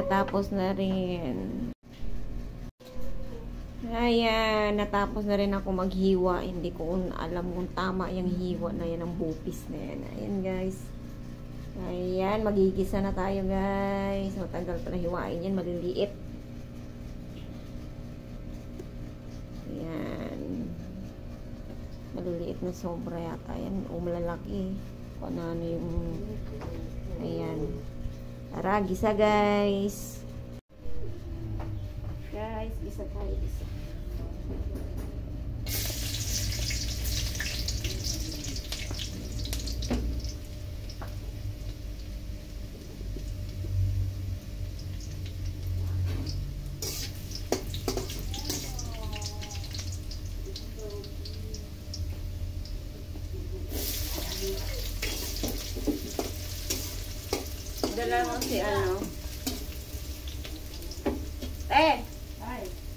natapos na rin. Ayan, natapos na rin ako maghiwa. Hindi ko alam kung tama yung hiwa na yan, ang bupis na yan. Ayan guys. Ayan, magigisa na tayo guys. Matagal pa na hiwain yan, maliliit. Ayan. Maliliit na sobra yata yan. O malalaki. Kung ano yung... Ayan. Tara, gisa guys. Guys, gisa tayo, gisa. Dala mo si ano? Ay!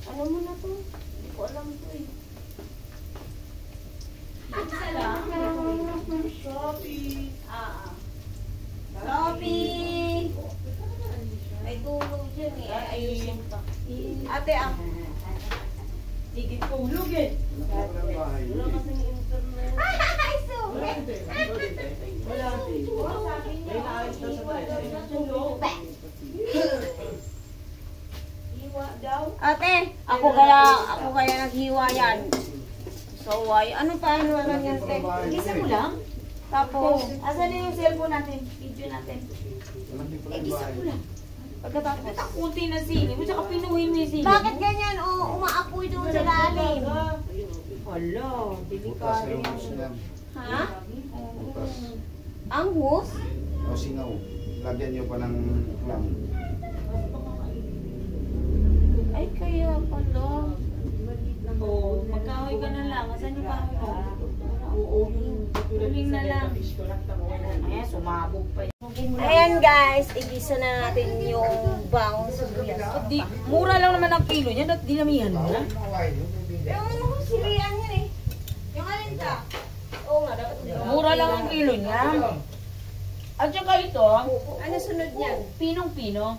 Ano mo na to? Hindi ko alam to eh. Isa lang? Shopee! Shopee! May tulog dyan eh. Ayusin pa. Ate, higit tulog eh. Wala kasing internet. Ay, sorry! Wala. Sabi niya, hiwa daw. Ate, ako kaya naghiwa yan. So, ano pa naman yan, te? Gisa mo lang? Tapos, asan yung cellphone natin? Video natin. Gisa mo lang. Pagkatapos, kunti na sili. Mo tsaka pinuhin mo yung sili. Bakit ganyan? O, umaapoy doon sa lalim. Hala, delikado yung... Ha? Ang hus? O singaw. Lagyan nyo pa ng clam. Ay, kaya pala. Oo, magkahoy ka na lang. Asan yung kahoy mo? Uling na lang. Ayan, sumabog pa yun. Ayan guys, igisa na natin yung bawang sibuyas. Mura lang naman ang kilo niya, dinamihan mo na. Yung silian yan eh. Yung alin ka? Oo nga, dapat Mura lang ang kilo niya. At saka ito, ano sunod niyan? pinong-pino.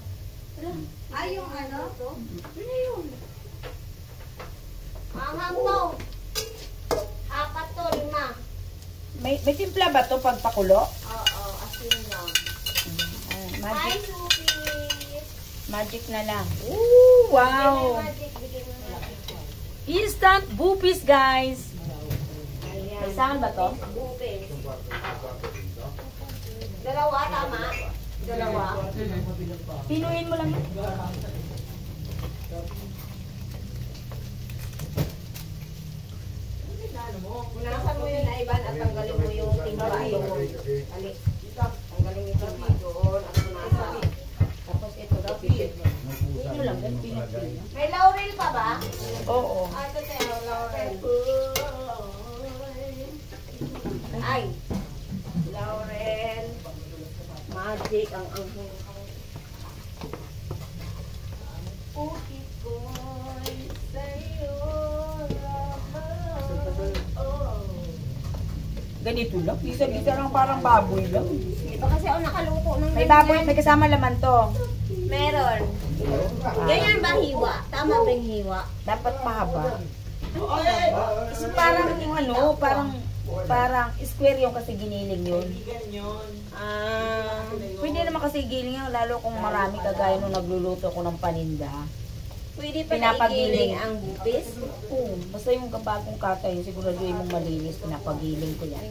Ay, yung ano? Ano yun? Manghang to. 4 to, 5. May timpla ba to pag pakulo? Oo, asin lang. Hi, Magic, Sophie! magic na lang. Ooh, wow! Instant bupis, guys! Ayan. May saan ba to? Bupis. Dalawa, tama? Dalawa. Pinuhin mo lang yan. Punasan mo yung naiban at tanggalin mo yung timba. Alik. Tanggalin yung timba doon at punasan. Tapos ito daw. Pino lang yan, pino. May laurel pa ba? Oo. Ah, ito tayo, laurel. Ay! Laurel. Magic ang anghang. Puti ko'y sa'yo Ganito lang. Gisa-gisa lang parang baboy lang. Diba kasi ako nakaluto ng May baboy, may kasama laman to. Meron. Ganyan ba hiwa? Tama ba yung hiwa? Dapat mahaba. Kasi parang yung ano, parang square yung kasi giniling yun. Pwede naman kasi giling yung lalo kung marami kagaya nung nagluluto ko ng paninda. Pwede pa Pinapagiling. naigiling ang bupis? Oo, basta yung bagong katay, siguraduhin mong malinis, pinapagiling ko yan.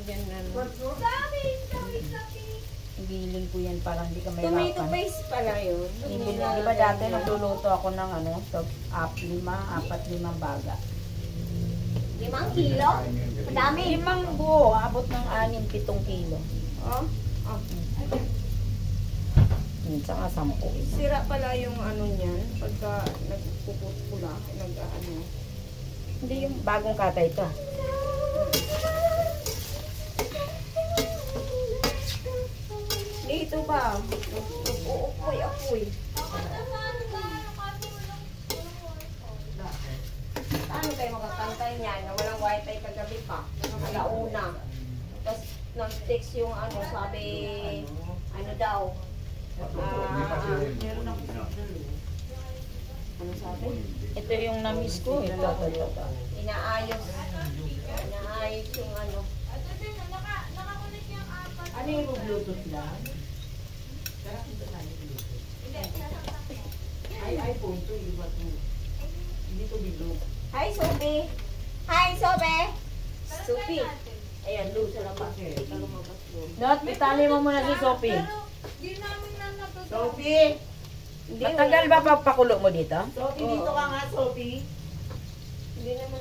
Giling ko yan para hindi ka Tomato mahirapan. paste pala yun. Di ba dati nagluluto ako ng ano, 4-5 baga. 5 kilo? Madami. 5 buo, abot ng 6-7 kilo. Oh? Minsan nga 10. Sira pala yung ano niyan. Pagka nagpupula, nag-ano. Hindi yung bagong katay ito. Dito ba? Upoy. Paano kayo makakantay niyan na walang wifi kagabi pa? Alauna. Tapos nag-text yung ano, sabi, ano daw, Ano sabi? Ito yung na-miss ko. Ito. Inaayos yung ano. Ano yung Bluetooth lang? Ay, iPhone to, iba to. Hindi to bilog. Hi, Sophie! Hi, Sophie! Sophie! Ayan, doon sa labas. Ika lumabas doon. Dot, itali mo muna si Sophie. Sophie! Matagal ba pagpakulo mo dito? Sophie, dito ka nga, Sophie. Hindi naman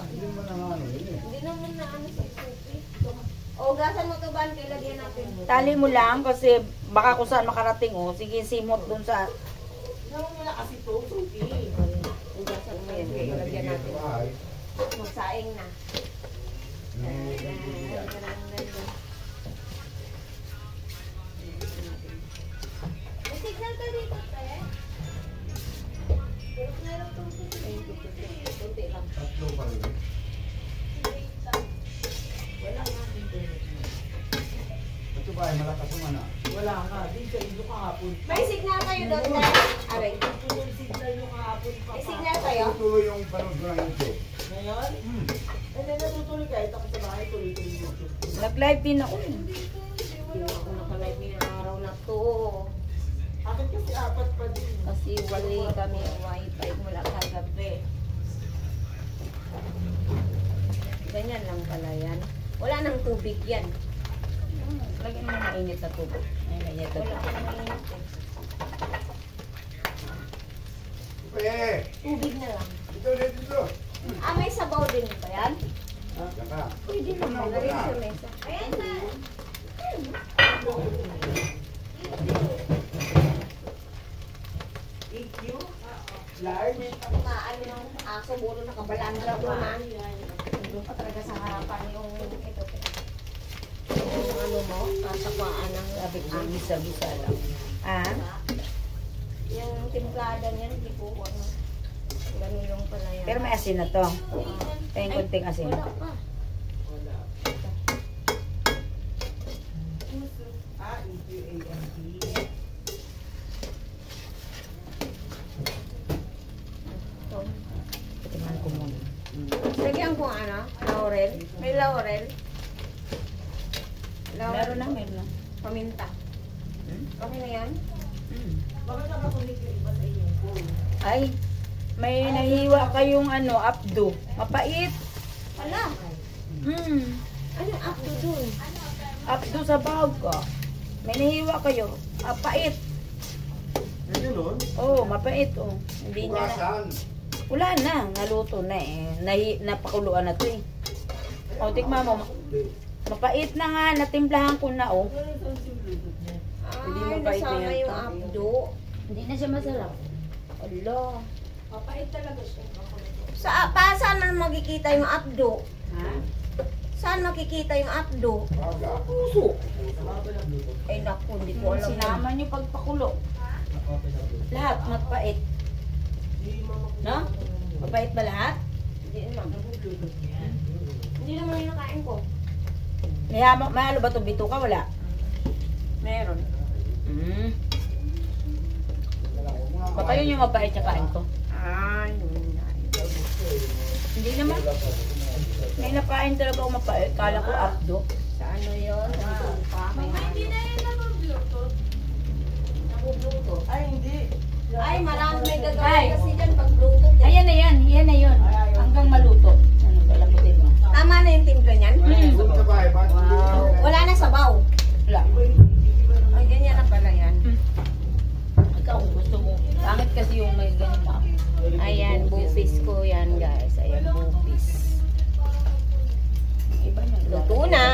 Hindi mo na nga ano yun eh. Hindi naman na ano si Sophie. O, gasan mo to ba? Lagyan natin. Tali mo lang kasi baka kung saan makarating oh. Sige, simot dun sa... Gawin mo na kasi to, Sophie. Gasan mo yan. Lagyan natin. Magsaing na. May signal ka dito, te. Kunti lang. Tatlo pa rin. Wala nga internet. Ito ba ay malakas yung ano? Wala nga, di sa inyo kahapon. May signal kayo doon, te. Aray. Yung signal nyo kahapon pa. May signal kayo? Tuloy yung panood ko ng YouTube. Ngayon? Eh, natutuloy kahit ako sa bahay, tuloy-tuloy yung YouTube. Nag-live din ako eh. Hindi ako nakalive ngayong araw na to. Akin kasi apat pa din. Kasi wali kami wifi mula kagabi. Ganyan lang pala yan. Wala nang tubig yan. Lagyan mo na mainit na tubig. Ay, mainit na Wala tubig. nang mainit eh. Tubig na lang. Dito. Ah, may sabaw din ba yan? Yan ka. Pwede naman. Lagyan sa mesa. Ayan na. EQ? Large? Maano ng aso, bulo nakabalandra ko na. Doon pa talaga sa harapan yung ito. Yung ano mo, kasakwaan ng Sabi ko, bisa-bisa lang. Ah? yung timplada niyan, hindi ko ano. Ganun yung pala yan. Pero may asin na to. Kaya konting asin. Wala pa. Ah, EQ-AMP. Ito. Tingnan ko muna. Lagyan ko ano, laurel. May laurel. Meron na. Paminta. Okay na yan? Bakit nakakunik yung iba sa inyong phone? Ay, may nahiwa kayong ano, abdo. Mapait. Wala. Ano ako dun? Abdo sa bawag ko. May nahiwa kayo. Mapait. Yan yun. Oh, mapait oh. Hindi na. Bukasan. Wala na. Naluto na eh. Napakuluan na to eh. O, tikma mo. Mapait na nga. Natimplahan ko na oh. Hindi Ay, mabait na nasama yan. yung abdo. Hindi na siya masarap. Ala. Mapait talaga siya. Saan man makikita yung abdo? Ha? Saan makikita yung abdo? Baga. Puso. Ay naku, hindi ko alam. Sinama niyo pagpakulo. Lahat mapait. No? Mapait ba lahat? Hindi naman. Hindi naman yung nakain ko. May halo ba ito? Bito ka? Wala? Meron. Baka yun yung mapait na kain ko. Ay, Hindi naman. May napain talaga ako mapait. Kala ko abdo. sa ano yun? Sa pa. Hindi na yun nag-bluetooth. Nag-bluetooth. Ay, hindi. Ay, marami may Ay. gagawin kasi dyan pag bluetooth. Ayan na yan. Yan na yun. Hanggang maluto. Ano, lalamutin mo. Tama na yung timpla niyan? Doon sa bahay, bakit hindi Wow. mo- Wala na sabaw. Wala. Ay, ganyan na pala yan. Ikaw, gusto mo. Pangit kasi yung may ganyan pa. Ayan, bupis ko yan guys. Ayan, bupis. Iba niya. Luto na.